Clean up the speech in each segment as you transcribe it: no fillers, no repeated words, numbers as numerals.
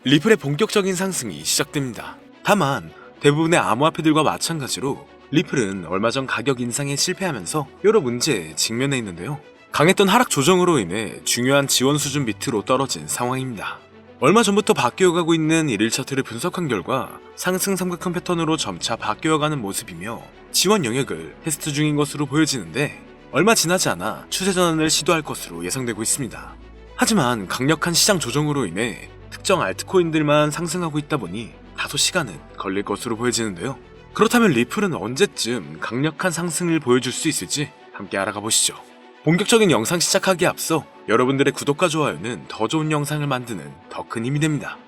리플의 본격적인 상승이 시작됩니다. 다만 대부분의 암호화폐들과 마찬가지로 리플은 얼마 전 가격 인상에 실패하면서 여러 문제에 직면해 있는데요. 강했던 하락 조정으로 인해 중요한 지원 수준 밑으로 떨어진 상황입니다. 얼마 전부터 바뀌어가고 있는 일일 차트를 분석한 결과 상승 삼각형 패턴으로 점차 바뀌어가는 모습이며 지원 영역을 테스트 중인 것으로 보여지는데 얼마 지나지 않아 추세 전환을 시도할 것으로 예상되고 있습니다. 하지만 강력한 시장 조정으로 인해 특정 알트코인들만 상승하고 있다 보니 다소 시간은 걸릴 것으로 보여지는데요. 그렇다면 리플은 언제쯤 강력한 상승을 보여줄 수 있을지 함께 알아가 보시죠. 본격적인 영상 시작하기에 앞서 여러분들의 구독과 좋아요는 더 좋은 영상을 만드는 더 큰 힘이 됩니다.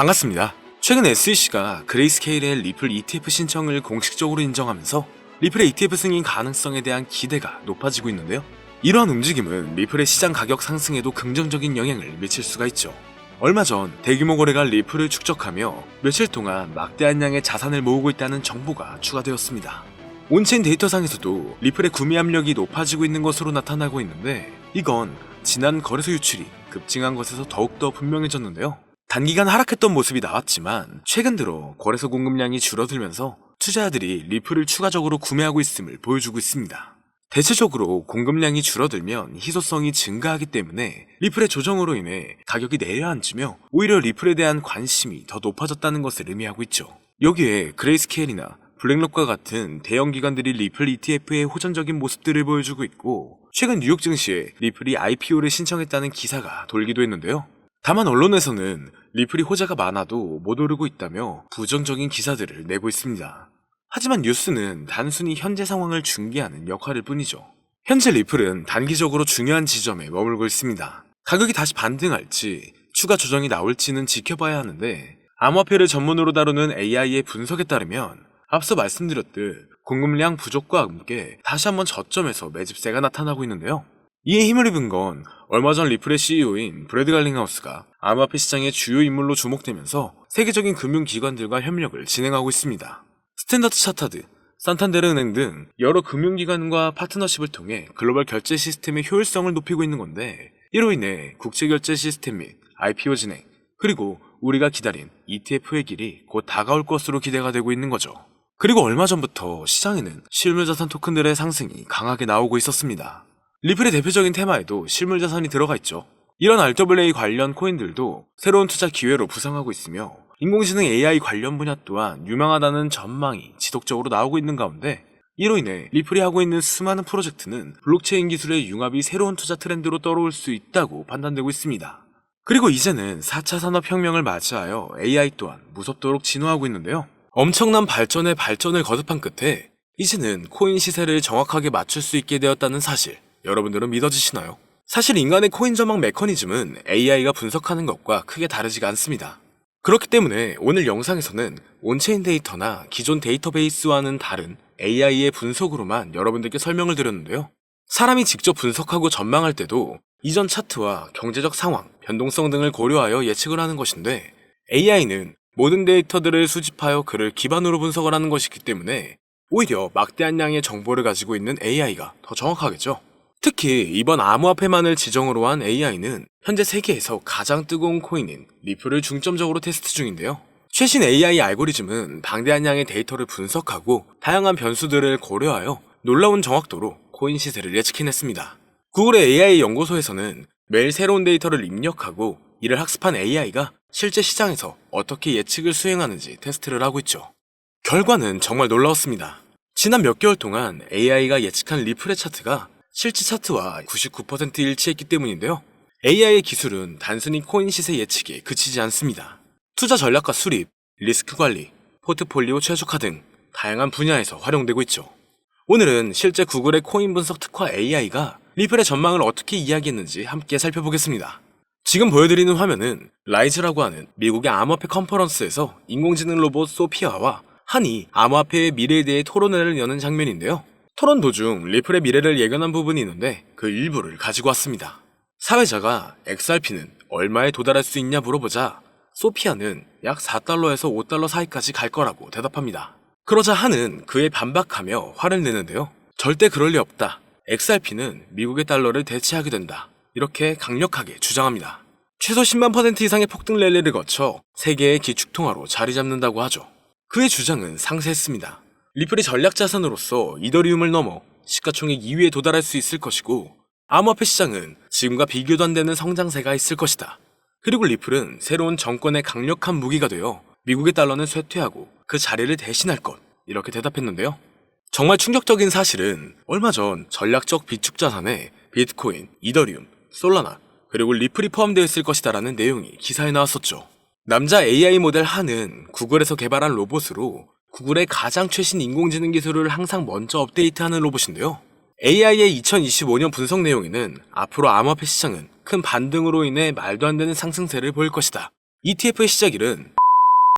반갑습니다. 최근 SEC가 그레이스케일의 리플 ETF 신청을 공식적으로 인정하면서 리플의 ETF 승인 가능성에 대한 기대가 높아지고 있는데요. 이러한 움직임은 리플의 시장 가격 상승에도 긍정적인 영향을 미칠 수가 있죠. 얼마 전 대규모 거래가 리플을 축적하며 며칠 동안 막대한 양의 자산을 모으고 있다는 정보가 추가되었습니다. 온체인 데이터상에서도 리플의 구매 압력이 높아지고 있는 것으로 나타나고 있는데 이건 지난 거래소 유출이 급증한 것에서 더욱더 분명해졌는데요. 단기간 하락했던 모습이 나왔지만 최근 들어 거래소 공급량이 줄어들면서 투자자들이 리플을 추가적으로 구매하고 있음을 보여주고 있습니다. 대체적으로 공급량이 줄어들면 희소성이 증가하기 때문에 리플의 조정으로 인해 가격이 내려앉으며 오히려 리플에 대한 관심이 더 높아졌다는 것을 의미하고 있죠. 여기에 그레이스케일이나 블랙록과 같은 대형 기관들이 리플 ETF의 호전적인 모습들을 보여주고 있고 최근 뉴욕 증시에 리플이 IPO를 신청했다는 기사가 돌기도 했는데요. 다만 언론에서는 리플이 호재가 많아도 못 오르고 있다며 부정적인 기사들을 내고 있습니다. 하지만 뉴스는 단순히 현재 상황을 중계하는 역할일 뿐이죠. 현재 리플은 단기적으로 중요한 지점에 머물고 있습니다. 가격이 다시 반등할지 추가 조정이 나올지는 지켜봐야 하는데 암호화폐를 전문으로 다루는 AI의 분석에 따르면 앞서 말씀드렸듯 공급량 부족과 함께 다시 한번 저점에서 매집세가 나타나고 있는데요. 이에 힘을 입은 건 얼마 전 리플의 CEO인 브래드 갈링하우스가 암호화폐 시장의 주요 인물로 주목되면서 세계적인 금융기관들과 협력을 진행하고 있습니다. 스탠더드 차타드, 산탄데르 은행 등 여러 금융기관과 파트너십을 통해 글로벌 결제 시스템의 효율성을 높이고 있는 건데 이로 인해 국제결제 시스템 및 IPO 진행, 그리고 우리가 기다린 ETF의 길이 곧 다가올 것으로 기대가 되고 있는 거죠. 그리고 얼마 전부터 시장에는 실물자산 토큰들의 상승이 강하게 나오고 있었습니다. 리플의 대표적인 테마에도 실물자산이 들어가 있죠. 이런 RWA 관련 코인들도 새로운 투자 기회로 부상하고 있으며 인공지능 AI 관련 분야 또한 유망하다는 전망이 지속적으로 나오고 있는 가운데 이로 인해 리플이 하고 있는 수많은 프로젝트는 블록체인 기술의 융합이 새로운 투자 트렌드로 떠오를 수 있다고 판단되고 있습니다. 그리고 이제는 4차 산업혁명을 맞이하여 AI 또한 무섭도록 진화하고 있는데요. 엄청난 발전에 발전을 거듭한 끝에 이제는 코인 시세를 정확하게 맞출 수 있게 되었다는 사실, 여러분들은 믿어지시나요? 사실 인간의 코인 전망 메커니즘은 AI가 분석하는 것과 크게 다르지가 않습니다. 그렇기 때문에 오늘 영상에서는 온체인 데이터나 기존 데이터베이스와는 다른 AI의 분석으로만 여러분들께 설명을 드렸는데요. 사람이 직접 분석하고 전망할 때도 이전 차트와 경제적 상황, 변동성 등을 고려하여 예측을 하는 것인데 AI는 모든 데이터들을 수집하여 그를 기반으로 분석을 하는 것이기 때문에 오히려 막대한 양의 정보를 가지고 있는 AI가 더 정확하겠죠. 특히 이번 암호화폐만을 지정으로 한 AI는 현재 세계에서 가장 뜨거운 코인인 리플을 중점적으로 테스트 중인데요. 최신 AI 알고리즘은 방대한 양의 데이터를 분석하고 다양한 변수들을 고려하여 놀라운 정확도로 코인 시세를 예측해냈습니다. 구글의 AI 연구소에서는 매일 새로운 데이터를 입력하고 이를 학습한 AI가 실제 시장에서 어떻게 예측을 수행하는지 테스트를 하고 있죠. 결과는 정말 놀라웠습니다. 지난 몇 개월 동안 AI가 예측한 리플의 차트가 실제 차트와 99% 일치했기 때문인데요. AI의 기술은 단순히 코인 시세 예측에 그치지 않습니다. 투자 전략과 수립, 리스크 관리, 포트폴리오 최적화 등 다양한 분야에서 활용되고 있죠. 오늘은 실제 구글의 코인 분석 특화 AI가 리플의 전망을 어떻게 이야기했는지 함께 살펴보겠습니다. 지금 보여드리는 화면은 라이즈라고 하는 미국의 암호화폐 컨퍼런스에서 인공지능 로봇 소피아와 한이 암호화폐의 미래에 대해 토론회를 여는 장면인데요. 토론 도중 리플의 미래를 예견한 부분이 있는데 그 일부를 가지고 왔습니다. 사회자가 XRP는 얼마에 도달할 수 있냐 물어보자 소피아는 약 4달러에서 5달러 사이까지 갈 거라고 대답합니다. 그러자 한은 그에 반박하며 화를 내는데요. 절대 그럴 리 없다. XRP는 미국의 달러를 대체하게 된다. 이렇게 강력하게 주장합니다. 최소 10만 % 이상의 폭등 랠리를 거쳐 세계의 기축통화로 자리 잡는다고 하죠. 그의 주장은 상세했습니다. 리플이 전략 자산으로서 이더리움을 넘어 시가총액 2위에 도달할 수 있을 것이고 암호화폐 시장은 지금과 비교도 안 되는 성장세가 있을 것이다. 그리고 리플은 새로운 정권의 강력한 무기가 되어 미국의 달러는 쇠퇴하고 그 자리를 대신할 것, 이렇게 대답했는데요. 정말 충격적인 사실은 얼마 전 전략적 비축 자산에 비트코인, 이더리움, 솔라나, 그리고 리플이 포함되어 있을 것이다 라는 내용이 기사에 나왔었죠. 남자 AI 모델 한은 구글에서 개발한 로봇으로 구글의 가장 최신 인공지능 기술을 항상 먼저 업데이트하는 로봇인데요. AI의 2025년 분석 내용에는 앞으로 암호화폐 시장은 큰 반등으로 인해 말도 안 되는 상승세를 보일 것이다. ETF의 시작일은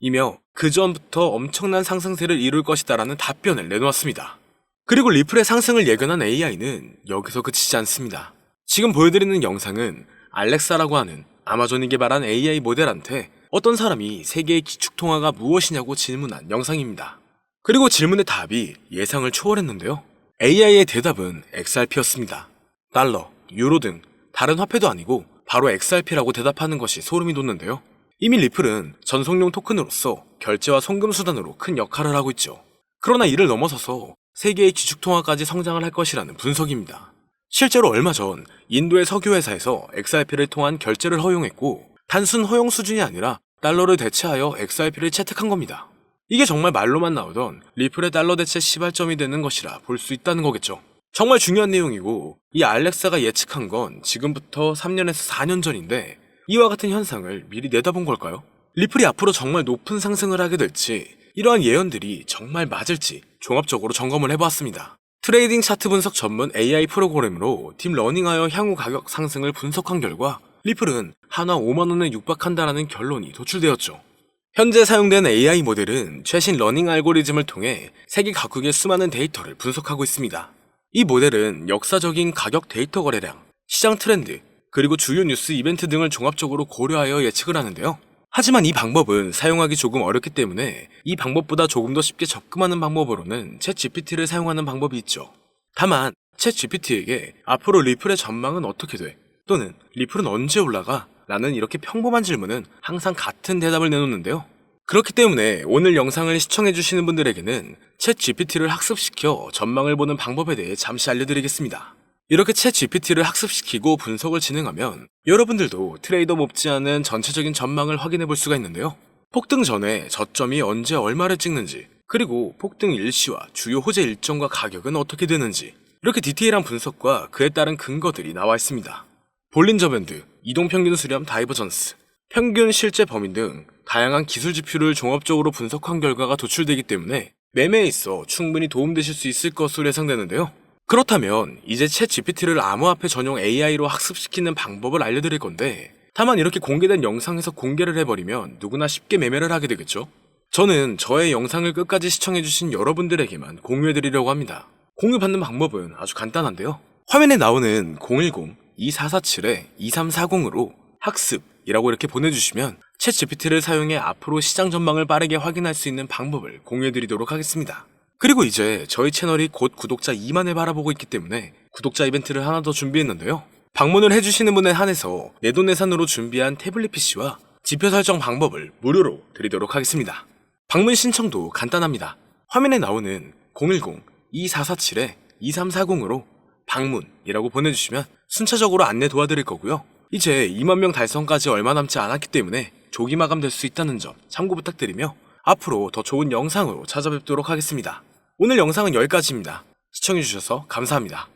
이며 그 전부터 엄청난 상승세를 이룰 것이다 라는 답변을 내놓았습니다. 그리고 리플의 상승을 예견한 AI는 여기서 그치지 않습니다. 지금 보여드리는 영상은 알렉사라고 하는 아마존이 개발한 AI 모델한테 어떤 사람이 세계의 기축통화가 무엇이냐고 질문한 영상입니다. 그리고 질문의 답이 예상을 초월했는데요. AI의 대답은 XRP였습니다. 달러, 유로 등 다른 화폐도 아니고 바로 XRP라고 대답하는 것이 소름이 돋는데요. 이미 리플은 전송용 토큰으로서 결제와 송금 수단으로 큰 역할을 하고 있죠. 그러나 이를 넘어서서 세계의 기축통화까지 성장을 할 것이라는 분석입니다. 실제로 얼마 전 인도의 석유회사에서 XRP를 통한 결제를 허용했고 단순 허용 수준이 아니라 달러를 대체하여 XRP를 채택한 겁니다. 이게 정말 말로만 나오던 리플의 달러 대체 시발점이 되는 것이라 볼 수 있다는 거겠죠. 정말 중요한 내용이고 이 알렉사가 예측한 건 지금부터 3년에서 4년 전인데 이와 같은 현상을 미리 내다본 걸까요? 리플이 앞으로 정말 높은 상승을 하게 될지 이러한 예언들이 정말 맞을지 종합적으로 점검을 해보았습니다. 트레이딩 차트 분석 전문 AI 프로그램으로 딥러닝하여 향후 가격 상승을 분석한 결과 리플은 한화 5만원에 육박한다라는 결론이 도출되었죠. 현재 사용된 AI 모델은 최신 러닝 알고리즘을 통해 세계 각국의 수많은 데이터를 분석하고 있습니다. 이 모델은 역사적인 가격 데이터 거래량, 시장 트렌드, 그리고 주요 뉴스 이벤트 등을 종합적으로 고려하여 예측을 하는데요. 하지만 이 방법은 사용하기 조금 어렵기 때문에 이 방법보다 조금 더 쉽게 접근하는 방법으로는 챗GPT를 사용하는 방법이 있죠. 다만 챗GPT에게 앞으로 리플의 전망은 어떻게 돼? 또는 리플은 언제 올라가? 라는 이렇게 평범한 질문은 항상 같은 대답을 내놓는데요. 그렇기 때문에 오늘 영상을 시청해주시는 분들에게는 챗GPT를 학습시켜 전망을 보는 방법에 대해 잠시 알려드리겠습니다. 이렇게 챗GPT를 학습시키고 분석을 진행하면 여러분들도 트레이더 못지않은 전체적인 전망을 확인해 볼 수가 있는데요. 폭등 전에 저점이 언제 얼마를 찍는지, 그리고 폭등 일시와 주요 호재 일정과 가격은 어떻게 되는지, 이렇게 디테일한 분석과 그에 따른 근거들이 나와 있습니다. 볼린저 밴드, 이동평균 수렴 다이버전스, 평균 실제 범위 등 다양한 기술 지표를 종합적으로 분석한 결과가 도출되기 때문에 매매에 있어 충분히 도움되실 수 있을 것으로 예상되는데요. 그렇다면 이제 챗GPT를 암호화폐 전용 AI로 학습시키는 방법을 알려드릴 건데 다만 이렇게 공개된 영상에서 공개를 해버리면 누구나 쉽게 매매를 하게 되겠죠? 저는 저의 영상을 끝까지 시청해주신 여러분들에게만 공유해드리려고 합니다. 공유받는 방법은 아주 간단한데요. 화면에 나오는 010-2447-2340으로 학습이라고 이렇게 보내주시면 챗GPT를 사용해 앞으로 시장 전망을 빠르게 확인할 수 있는 방법을 공유해드리도록 하겠습니다. 그리고 이제 저희 채널이 곧 구독자 2만을 바라보고 있기 때문에 구독자 이벤트를 하나 더 준비했는데요. 방문을 해주시는 분에 한해서 내돈내산으로 준비한 태블릿 PC와 지표 설정 방법을 무료로 드리도록 하겠습니다. 방문 신청도 간단합니다. 화면에 나오는 010-2447-2340으로 방문이라고 보내주시면 순차적으로 안내 도와드릴 거고요. 이제 2만 명 달성까지 얼마 남지 않았기 때문에 조기 마감될 수 있다는 점 참고 부탁드리며 앞으로 더 좋은 영상으로 찾아뵙도록 하겠습니다. 오늘 영상은 여기까지입니다. 시청해주셔서 감사합니다.